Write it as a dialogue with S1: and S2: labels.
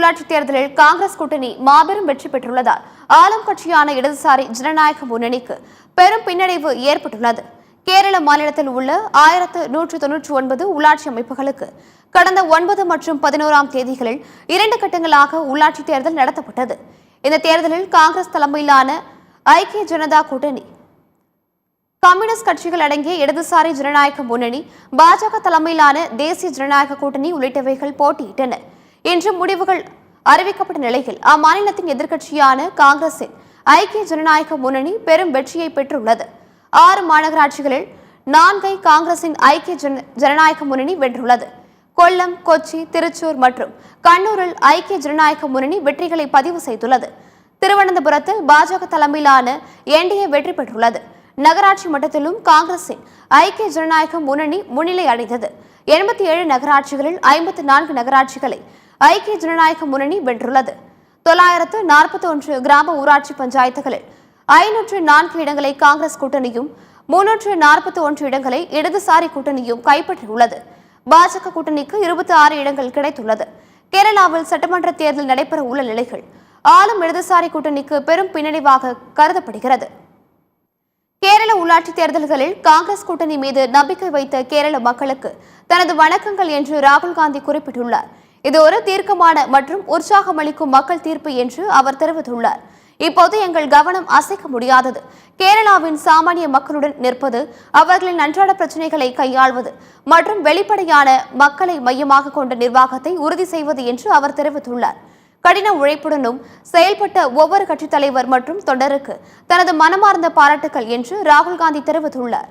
S1: உள்ளாட்சித் தேர்தலில் காங்கிரஸ் கூட்டணி மாபெரும் வெற்றி பெற்றுள்ளதால் ஆளும் கட்சியான இடதுசாரி ஜனநாயக முன்னணிக்கு பெரும் பின்னடைவு ஏற்பட்டுள்ளது. கேரள மாநிலத்தில் உள்ள 1199 உள்ளாட்சி அமைப்புகளுக்கு கடந்த 9 மற்றும் 11ஆம் தேதிகளில் 2 கட்டங்களாக உள்ளாட்சித் தேர்தல் நடத்தப்பட்டது. இந்த தேர்தலில் காங்கிரஸ் தலைமையிலான ஐக்கிய ஜனதா கூட்டணி, கம்யூனிஸ்ட் கட்சிகள் அடங்கிய இடதுசாரி ஜனநாயக முன்னணி, பாஜக தலைமையிலான தேசிய ஜனநாயக கூட்டணி உள்ளிட்டவைகள் போட்டியிட்டன. இன்று முடிவுகள் அறிவிக்கப்பட்ட நிலையில் அம்மாநிலத்தின் எதிர்க்கட்சியான காங்கிரசின் ஐக்கிய ஜனநாயக முன்னணி பெரும் வெற்றியை பெற்றுள்ளது. 6 மாநகராட்சிகளில் 4ஐ காங்கிரசின் ஐக்கிய ஜனநாயக முன்னணி வென்றுள்ளது. கொல்லம், கொச்சி, திருச்சூர் மற்றும் கண்ணூரில் ஐக்கிய ஜனநாயக முன்னணி வெற்றிகளை பதிவு செய்துள்ளது. திருவனந்தபுரத்தில் பாஜக தலைமையிலான என்டிஏ வெற்றி பெற்றுள்ளது. நகராட்சி மட்டத்திலும் காங்கிரசின் ஐக்கிய ஜனநாயக முன்னணி முன்னிலை அடைந்தது. 87 நகராட்சிகளில் 54 நகராட்சிகளை ஐக்கிய ஜனநாயக முன்னணி வென்றுள்ளது. 941 கிராம ஊராட்சி பஞ்சாயத்துகளில் 504 இடங்களை காங்கிரஸ் கூட்டணியும் 341 இடங்களை இடதுசாரி கூட்டணியும் கைப்பற்றியுள்ளது. பாஜக கூட்டணிக்கு 26 இடங்கள் கிடைத்துள்ளது. கேரளாவில் சட்டமன்ற தேர்தல் நடைபெற உள்ள நிலைகள் ஆளும் இடதுசாரி கூட்டணிக்கு பெரும் பின்னடைவாக கருதப்படுகிறது. கேரள உள்ளாட்சி தேர்தல்களில் காங்கிரஸ் கூட்டணி மீது நம்பிக்கை வைத்த கேரள மக்களுக்கு தனது வணக்கங்கள் என்று ராகுல் காந்தி குறிப்பிட்டுள்ளார். இது ஒரு தீர்க்கமான மற்றும் உற்சாகமளிக்கும் மக்கள் தீர்ப்பு என்று அவர் தெரிவித்துள்ளார். இப்போது எங்கள் கவனம் அசைக்க முடியாதது கேரளாவின் சாமானிய மக்களுடன் நிற்பது, அவர்களின் அன்றாட பிரச்சனைகளை கையாள்வது மற்றும் வெளிப்படையான மக்களை மையமாக கொண்ட நிர்வாகத்தை உறுதி செய்வது என்று அவர் தெரிவித்துள்ளார். கடின உழைப்புடனும் செயல்பட்ட ஒவ்வொரு கட்சித் தலைவர் மற்றும் தொண்டருக்கு தனது மனமார்ந்த பாராட்டுகள் என்று ராகுல் காந்தி தெரிவித்துள்ளார்.